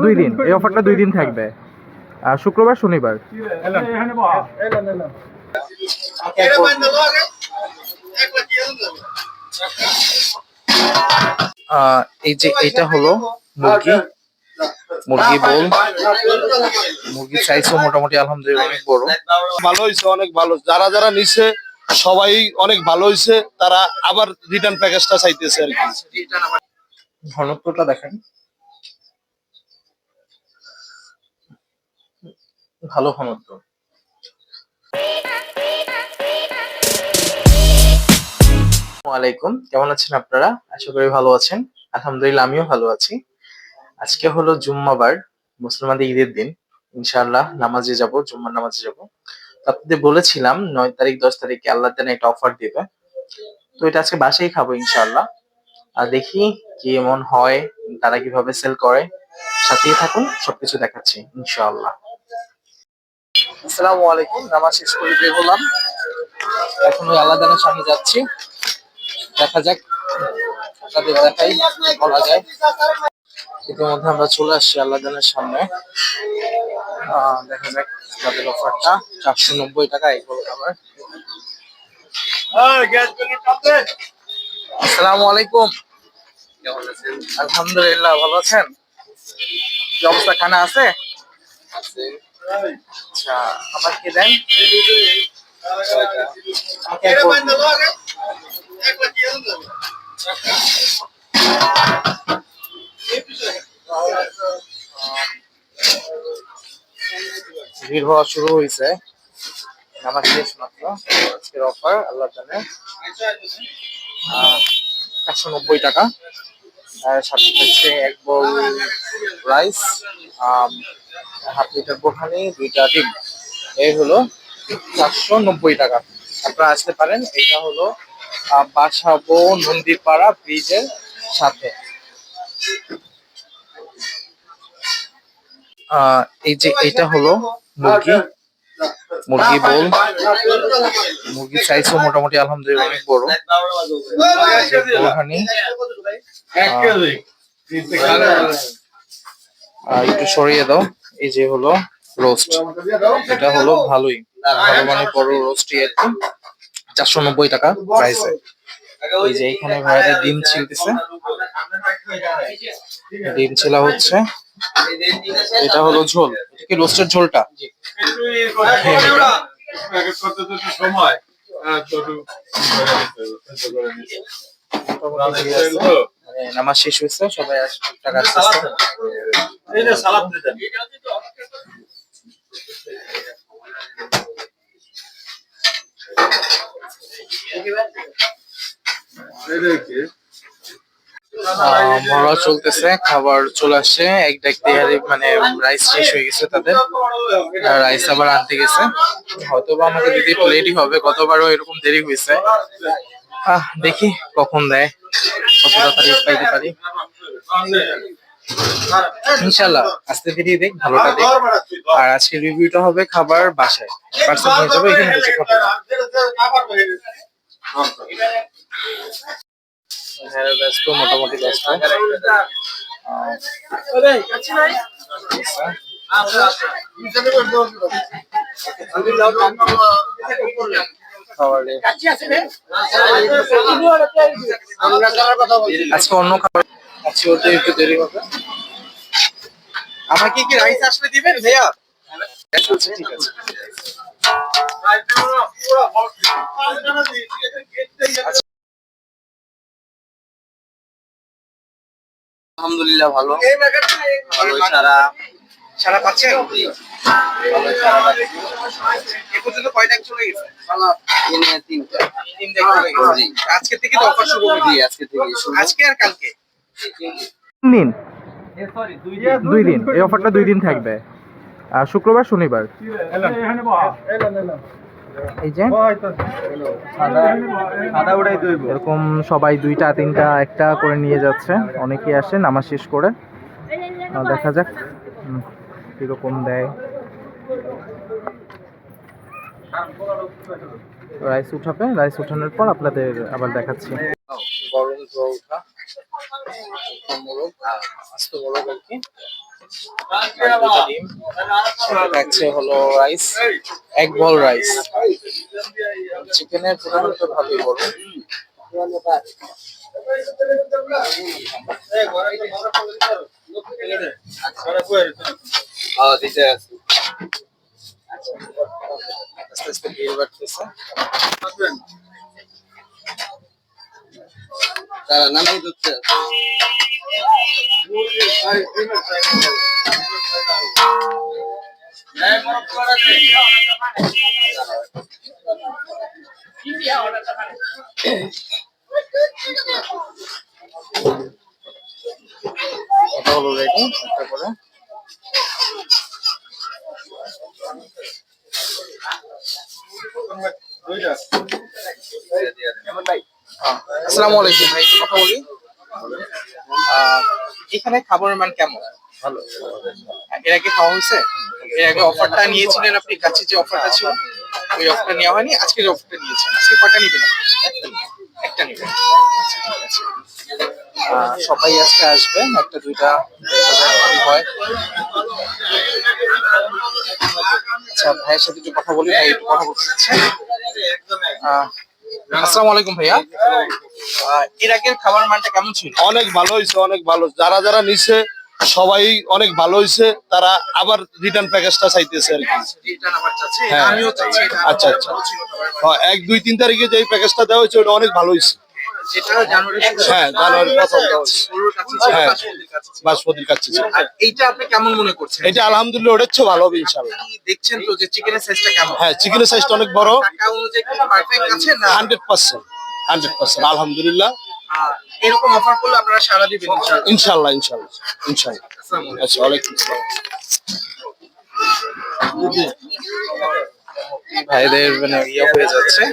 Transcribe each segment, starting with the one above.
2 দিন, এই অফারটা 2 দিন থাকবে, শুক্রবার শনিবার। এই যে এটা হলো মুরগি মুরগি বোল। মুরগির সাইজও মোটামুটি আলহামদুলিল্লাহ অনেক বড়। ভালো হয়েছে, অনেক ভালো। যারা যারা নিছে সবাই অনেক ভালো হয়েছে, তারা আবার রিটার্ন প্যাকেজটা চাইতেছে আর কি। ঘনত্বটা দেখেন, ভালো ঘনত্ব। ওয়ালাইকুম, কেমন আছেন আপনারা? আশা করি ভালো আছেন। আলহামদুলিল্লাহ আমিও ভালো আছি। আজকে হলো জুম্মাবার, মুসলমানদের ঈদের দিন। ইনশাআল্লাহ নামাজে যাব, জুম্মার নামাজে যাব। আপনাদের বলেছিলাম 9 তারিখ 10 তারিখে আল্লাহ তাআলা একটা অফার দিবে, তো এটা আজকে বাসায় খাবো ইনশাআল্লাহ। আর দেখি কি এমন হয়, তারা কিভাবে সেল করে। সাথেই থাকুন, সবকিছু দেখাচ্ছি ইনশাআল্লাহ। আসসালামু আলাইকুম, নামাজ শেষ করে বের হলাম। এখন ওই আল্লাহ তাআলার সামনে যাচ্ছি, দেখা যাক আপনাদের দেখাই বলা যায়। ইতিমধ্যে আমরা চলে আসছি আল্লাহ তাআলার সামনে। দেখা যাক তাদের অফারটা 490 টাকা এক বড় খাবার। আসসালামু আলাইকুম, কেমন আছেন? আলহামদুলিল্লাহ, ভালো আছেন? কি অবস্থা, খানা আছে? আচ্ছা, আমার কি দেন? ভিড় হওয়া শুরু হয়েছে, নামাজ শেষ মাত্র। আজকের অফার আল্লাহ জানে, 490 টাকা। আর সাথে থাকছে এক বোল রাইস, হাফ লিটার বোরহানি, 2টা ডিম। এই হলো 490 টাকা। আপনারা আসতে পারেন। এটা হলো বাসাবো নন্দীপাড়া ব্রিজের সাথে। এই যে এটা হলো মুরগি বোল। মুরগির সাইজও মোটামুটি আলহামদুলিল্লাহ অনেক বড়। বোরহানি, একটু সরিয়ে দাও। এই যে হলো রোস্ট, এটা হলো ভালো মানে বড় রোস্টই আর কি। 490 টাকা প্রাইসে। এই যে এখানে ভাইয়াদের ডিম ছিলতেছে, ডিম ছিলা হচ্ছে। এটা হলো ঝোল, এটা কি রোস্টের ঝোলটা? নামাজ শেষ হয়েছে, সবাই টাকা আসতেছে। মরা চলতেছে, খাবার চলে আসছে। এক ডাক মানে রাইস শেষ হয়ে গেছে তাদের, রাইস আবার আনতে গেছে। হয়তো বা আমাকে দিতে লেটই হবে, গতবারও এরকম দেরি হয়েছে। দেখি কখন দেয়, কত তাড়াতাড়ি পাইতে পারি। ইনশাল্লাহ আজকে ফিরিয়ে দেখ, ভালোটা দেখ। আর আজকে রিভিউটা হবে খাবার বাসায়, পার্সেল নিয়ে যাবো, এখানে বসে খাবো। হ্যাঁ ব্যস্ত, মোটামুটি ব্যস্ত। আজকে অন্য খাবার, আজকে ওতে একটু দেরি হবে। আমাকে কি রাইস আসলে দিবেন ভাইয়া? ঠিক আছে। আলহামদুলিল্লাহ ভালো, সারা পাচ্ছেন? এ পর্যন্ত কয়টা চলে গেছে? তিনটা চলে গেছে। আজকে থেকে তো অফার শুরু হবে। আজকে আর কালকে 3 দিন, 2 দিন, এই অফারটা 2 দিন থাকবে, শুক্রবার শনিবার। এই যে এরকম সবাই 2টা 3টা একটা করে নিয়ে যাচ্ছে, অনেকেই আসে নামাজ শেষ করে। দেখা যাক কিরকম দেয়। রাইস উঠাবে, রাইস উঠানোর পর আপনাদের আবার দেখাচ্ছি। গরম ধোয়া উঠা মোরগ, আস্ত মোরগ আর কি। আর দুটো ডিম, সাথে থাকছে হলো রাইস, এক বল রাইস। চিকেনের পরিমাণ তো ভালোই বড়। আস্তে আস্তে বিল বাড়তেছে। এটা হলো রেডি, একটা করে। আসসালামু আলাইকুম ভাই, একটু কথা বলি। এখানে খাবারের মান কেমন? ভালো। এর আগে খাওয়া হয়েছে? এর আগে অফারটা নিয়েছিলেন আপনি, কাছে যে অফারটা ছিল ওই অফারটা নেওয়া হয়নি, আজকের অফারটা নিয়েছেন। আজকে কয়টা নেবেন আপনি? একটা নেবেন। আচ্ছা, ঠিক আছে। সবাই আজকে আসবে, একটা দুইটা দেখা যাক কি হয়। আচ্ছা, ভাইয়ের সাথে একটু কথা বলি। ভাই একটু কথা বলতে চাচ্ছে। আসসালামু আলাইকুম ভাইয়া। এর আগের খাবার মানটা কেমন ছিল? অনেক ভালো হয়েছে, অনেক ভালো। যারা যারা নিছে সবাই অনেক ভালো হয়েছে, তারা আবার রিটার্ন প্যাকেজটা চাইতেছে আর কি। রিটার্ন আবার চাচ্ছে, হ্যাঁ। আমিও চাচ্ছি। এটা আচ্ছা আচ্ছা। ভালো ছিল খাবার মান। হ্যাঁ, 1, 2, 3 তারিখে যে প্যাকেজটা দেওয়া হয়েছে ওটা অনেক ভালো হয়েছে। যেটা জানুয়ারি শুরু। হ্যাঁ, জানুয়ারি প্রথম দেওয়া হয়েছে। গরুর কাছে ছিল, হ্যাঁ। বাসুদেবের কাছে ছিল। বাসপতির কাছে ছিল। আর এইটা আপনি কেমন মনে করছেন? এটা আলহামদুলিল্লাহ ওটার চেয়ে ভালো হবে ইনশাল্লাহ। আপনি দেখছেন তো যে চিকেনের সাইজটা কেমন? হ্যাঁ, চিকেনের সাইজটা অনেক বড়। টাকা অনুযায়ী কি পারফেক্ট আছে না? 100%, 100% আলহামদুলিল্লাহ। এরকম অফার করলে আপনারা সারা দিবেন ইনশাআল্লাহ। ইনশাল্লাহ ইনশাল্লাহ ইনশাল্লাহ। আসসালামু আলাইকুম। আচ্ছা, ওয়ালাইকুম আসসালাম। ভাইদের মানে ইয়ে হয়ে যাচ্ছে।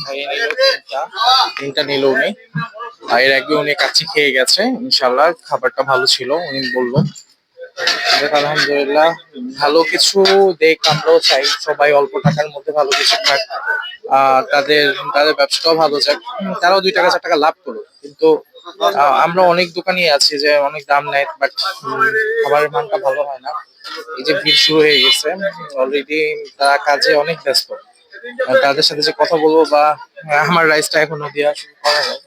ভাই নিল তিনটা নিল উনি। এর আগে উনি কাচ্চি খেয়ে গেছে, ইনশাল্লাহ খাবারটা ভালো ছিল উনি বললো। আলহামদুলিল্লাহ, ভালো কিছু দেখ আমরাও চাই, সবাই অল্প টাকার মধ্যে ভালো কিছু খাক। তাদের তাদের ব্যবসাটাও ভালো যাক, তারাও 2 টাকা 4 টাকা লাভ করুক। কিন্তু আমরা অনেক দোকানই আছি যে অনেক দাম নেয়, বাট খাবারের মানটা ভালো হয় না। এই যে ভিড় শুরু হয়ে গেছে, অলরেডি তারা কাজে অনেক ব্যস্ত। তাদের সাথে যে কথা বলবো বা আমার রাইসটা এখনো দেওয়া শুরু করা হয়,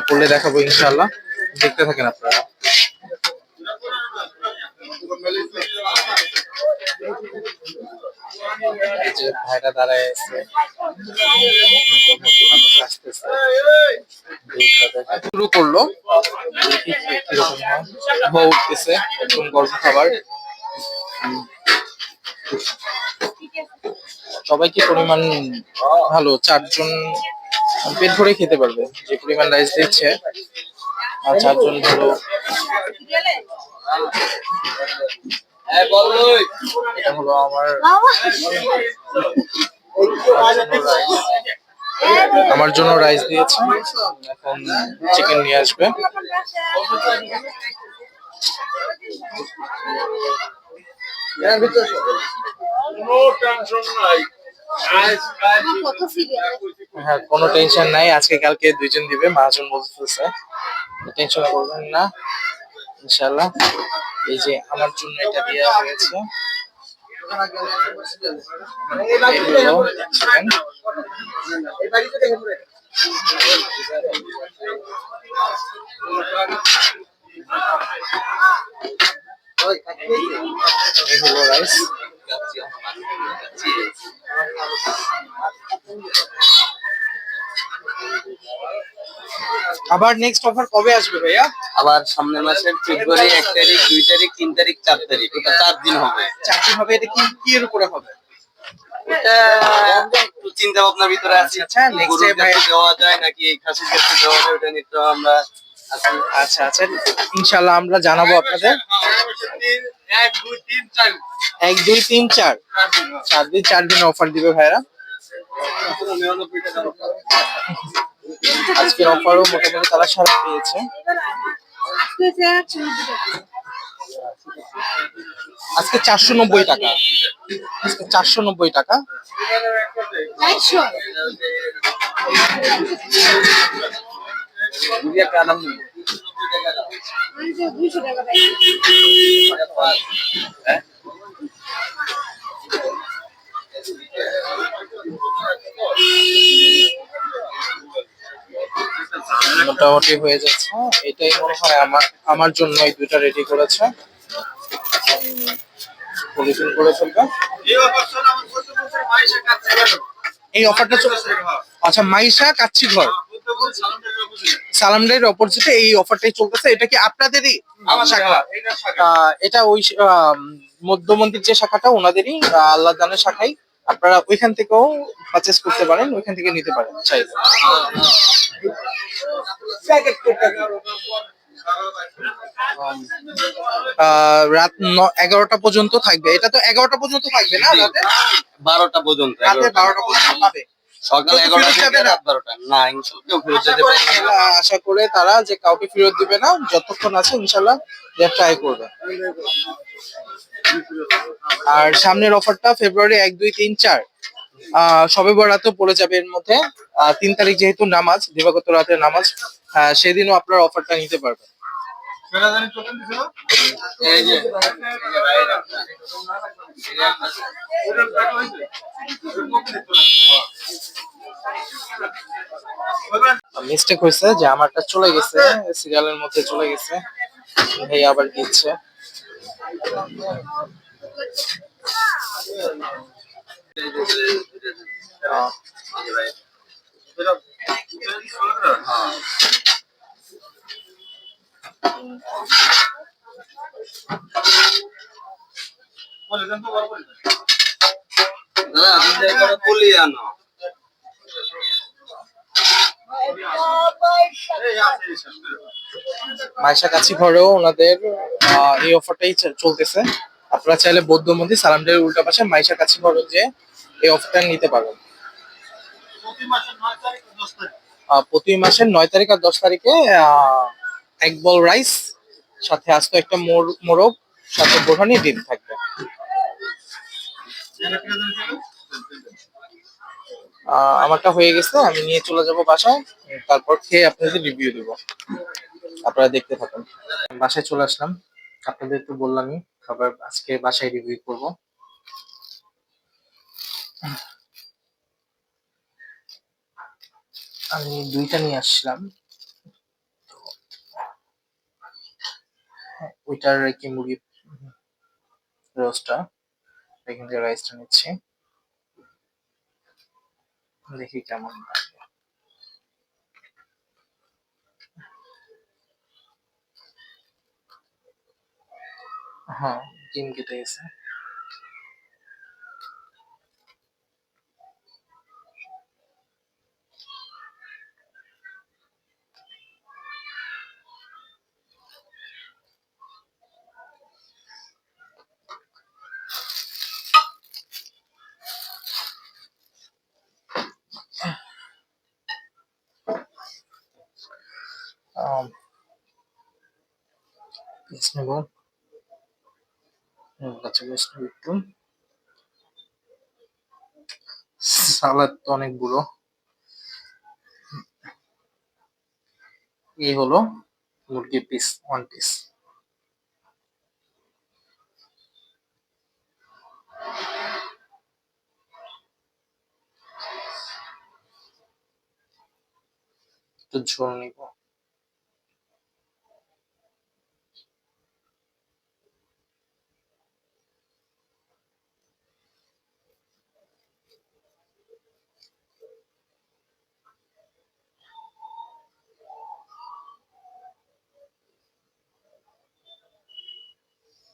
করলে দেখাবো ইনশাল্লাহ। দেখতে থাকেন আপনারা। এই যে ভাইটা দাঁড়ায় আছে, মোটামুটি মানুষ আসতেছে। শুরু করলো, দেখি কিরকম হয়। ধোয়া উঠতেছে, একদম গরম খাবার। সবাই কি পরিমাণ ভালো, 4 জন পেট ভরে খেতে পারবে যে পরিমাণ রাইস দিচ্ছে। আর 4 জন ভালো। এটা হলো আমার জন্য রাইস দিয়েছে। এখন চিকেন নিয়ে আসবে। হ্যাঁ, কোনো টেনশন নাই, আজকে কালকে 2 জন দিবে, মহাজন বলতেছে। টেনশন করবেন না ইনশাআল্লাহ। এই যে আমার জন্য এটা দেওয়া হয়েছে। এই হলো চিকেন। এই হলো রাইস। আবার নেক্সট অফার কবে আসবে ভাইয়া? আবার সামনের মাসের ফেব্রুয়ারি 1 তারিখ, 2 তারিখ, 3 তারিখ, 4 তারিখ, এটা 4 দিন হবে। 4 দিন হবে। এটা কি কি এর উপরে হবে? এটা একটু চিন্তা ভাবনার ভিতরে আছে। আচ্ছা, next গরুর day ভাই- কাছে দেওয়া যায় নাকি খাসির কাছে দেওয়া যায়, ওটা নিয়ে তো আমরা আছি। আচ্ছা আচ্ছা, ইনশাআল্লাহ আমরা জানাবো আপনাদের। 1, 2, 3, 4 1, 2, 3, 4 4 দিন অফার দিবে ভাইরা। আজকের অফারও মোটামুটি তারা সারা পেয়েছে। আজকে 490 টাকা। আজকে 490 টাকা। বুঝি একটা আনাম দিবো। হ্যাঁ? মোটামুটি হয়ে যাচ্ছে। এটাই মনে হয় আমার আমার জন্য এই দুইটা রেডি করেছে। পলিথিন করে ফেলবে। এই অফারটা আচ্ছা, মাইশা কাচ্চি ঘর সালামডের অপোজিটে এই অফারটাই চলতেছে। এটা কি আপনাদেরই শাখা? এটা ওই মধ্য মন্দির যে শাখাটা ওনাদেরই, আল্লাহ দানের শাখাই। আপনারা ওইখান থেকেও পারচেস করতে পারেন, ওইখান থেকে নিতে পারেন চাইলে। রাত 11টা পর্যন্ত থাকবে। এটা তো 11টা পর্যন্ত থাকবে না, রাতে 12টা পর্যন্ত, রাতে 12টা পর্যন্ত পাবে। সকাল কেউ তো 11টা ফেরত যাবে থেকে না? রাত 12টা। না, ইনশাল্লাহ কেউ ফেরত যেতে পারবে না। আশা করে তারা যে কাউকে ফেরত দিবে না, যতক্ষণ আছে ইনশাল্লাহ ট্রাই করবে। আর সামনের অফারটা ফেব্রুয়ারি 1, 2, 3, 4 শবে বরাতও পড়ে যাবে এর মধ্যে। 3 তারিখ যেহেতু নামাজ, দিবাগত রাতের নামাজ, সেদিনও আপনার অফারটা নিতে পারবেন। এই যে মিস্টেক হয়েছে যে আমারটা চলে গেছে, সিরিয়ালের মধ্যে চলে গেছে। এই আবার দিচ্ছে। আহ, দাদা, আপনি যে করে পুলি আনো। মাইশা কাছি ঘরেও ওনাদের এই অফারটাই চলতেছে। আপনারা চাইলে বৌদ্ধ মন্দির সালামডের উল্টা পাশে মাইশা কাছি ঘরে যে এই অফারটা নিতে পারবেন। প্রতি মাসের 9 তারিখ আর 10 তারিখে এক বল রাইস, সাথে আস্ত একটা মোরগ, সাথে বোরহানি ডিম থাকবে। আমারটা হয়ে গেছে, আমি নিয়ে চলে যাব বাসায়। তারপর খেয়ে আপনাদের রিভিউ দেবো, আপনারা দেখতে থাকুন। বাসায় চলে আসলাম, আপনাদের তো বললামই খাবার আজকে বাসায় রিভিউ করব। আমি দুইটা নিয়ে আসছিলাম। ওইটার কি মুরগি রোস্টটা, এখান থেকে রাইসটা নিচ্ছি, দেখি কেমন লাগে। হ্যাঁ, ডিম কেটে গেছে। পিস নেবো, কাঁচা পিস নেবো একটু। সালাদ তো অনেক বুড়ো। এই হলো মুরগির পিস, 1 পিস। একটু ঝোল নিব।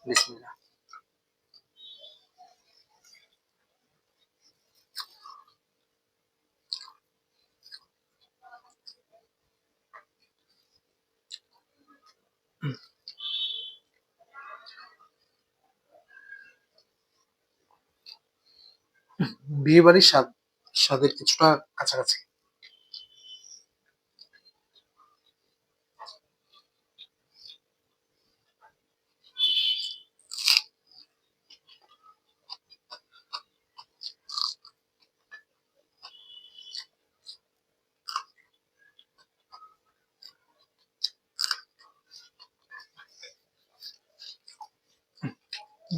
বিসমিল্লাহ। বিয়ে বাড়ির স্বাদের কিছুটা কাছাকাছি।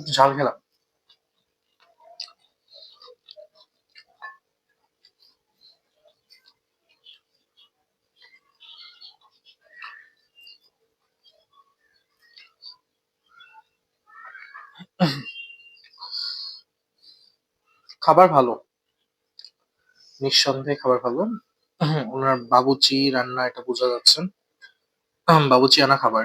ঝাল খেলাম। খাবার ভালো, নিঃসন্দেহে খাবার ভালো। ওনার বাবুচি রান্না, এটা বোঝা যাচ্ছে। বাবুচি আনা খাবার।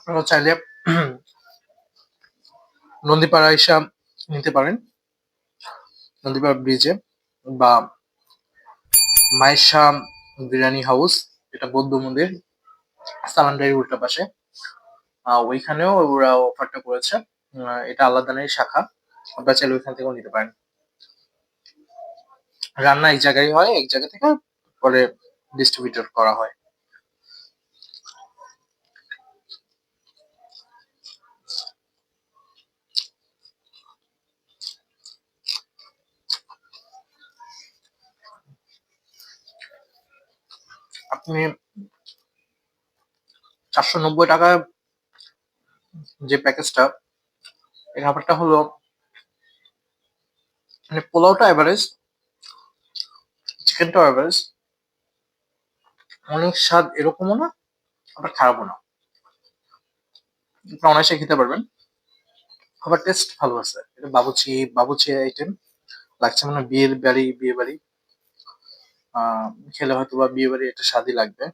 আপনারা চাইলে নন্দীপাড়া এসে নিতে পারেন, নন্দীপাড়া ব্রিজে, বা মায়ের শাহ বিরিয়ানি হাউস, এটা বৌদ্ধ মন্দির সালানডাইর উল্টা পাশে, ওইখানেও ওরা অফারটা করেছে। এটা আল্লাহদানের শাখা, আপনারা চাইলে ওইখান থেকেও নিতে পারেন। রান্না এক জায়গায় হয়, এক জায়গা থেকে পরে ডিস্ট্রিবিউটর করা হয়। আপনি 490 টাকায় যে প্যাকেজটা, এই খাবারটা হলো মানে পোলাওটা এভারেজ, চিকেনটাও এভারেজ, অনেক স্বাদ এরকমও না, আবার খারাপও না, আপনারা অনায়াসে খেতে পারবেন। খাবার টেস্ট ভালো আছে। এটা বাবুচি বাবুচি আইটেম লাগছে, মানে বিয়ে বাড়ি আহ খেলে হয়তো বা বিয়ে বাড়ি একটা স্বাদই লাগবে।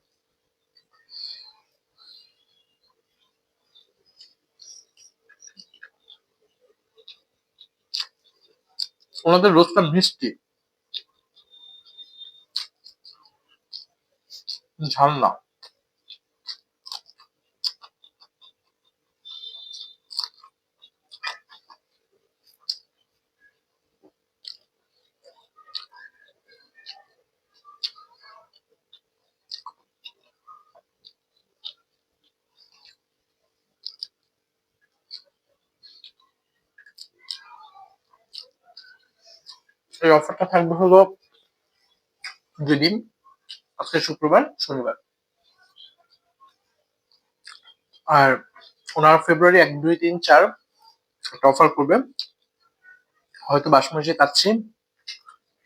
ওনাদের রোজটা মিষ্টি, ঝাল না। এই অফারটা থাকবে হলো 2 দিন, আজকে শুক্রবার, শনিবার। আর ওনার ফেব্রুয়ারি 1, 2, 3, 4 একটা অফার করবে, হয়তো বাসমতি কাচ্ছি,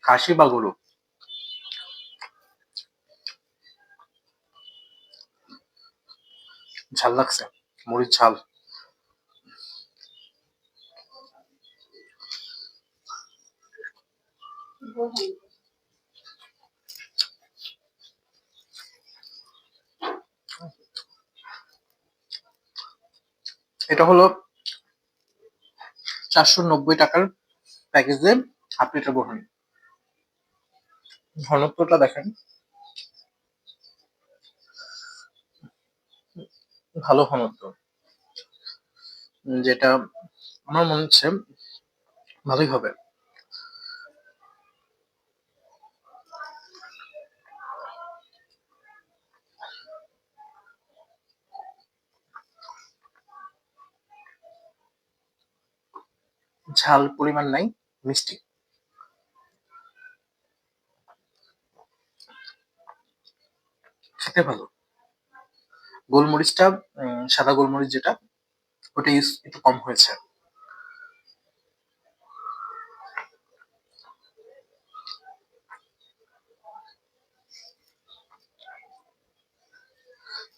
খাসি বা গরু। ঝাল লাগছে, মরিচ ঝাল। এটা হলো 490 টাকার প্যাকেজে হাফ লিটার বরফি। ঘনত্বটা দেখেন, ভালো ঘনত্ব, যেটা আমার মনে হচ্ছে ভালোই হবে। ঝাল পরিমাণ নাই, মিষ্টি, খেতে ভালো। গোলমরিচটা সাদা গোলমরিচ যেটা, ওটা ইউজ একটু কম হয়েছে।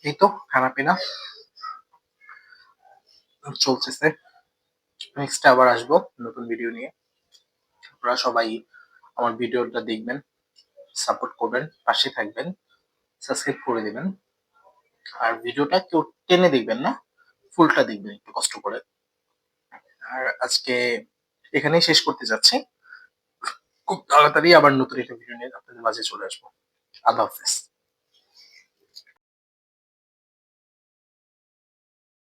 এই তো খানা পিনা চলতেছে। নেক্সট আবার আসবো নতুন ভিডিও নিয়ে। আপনারা সবাই আমার ভিডিওটা দেখবেন, সাপোর্ট করবেন, পাশে থাকবেন, সাবস্ক্রাইব করে দিবেন। আর ভিডিওটা কেউ টেনে দেখবেন না, ফুলটা দেখবেন একটু কষ্ট করে। আর আজকে এখানেই শেষ করতে যাচ্ছি। খুব তাড়াতাড়ি আবার নতুন একটা ভিডিও নিয়ে আপনাদের মাঝে চলে আসবো। আল্লাহ হাফেজ।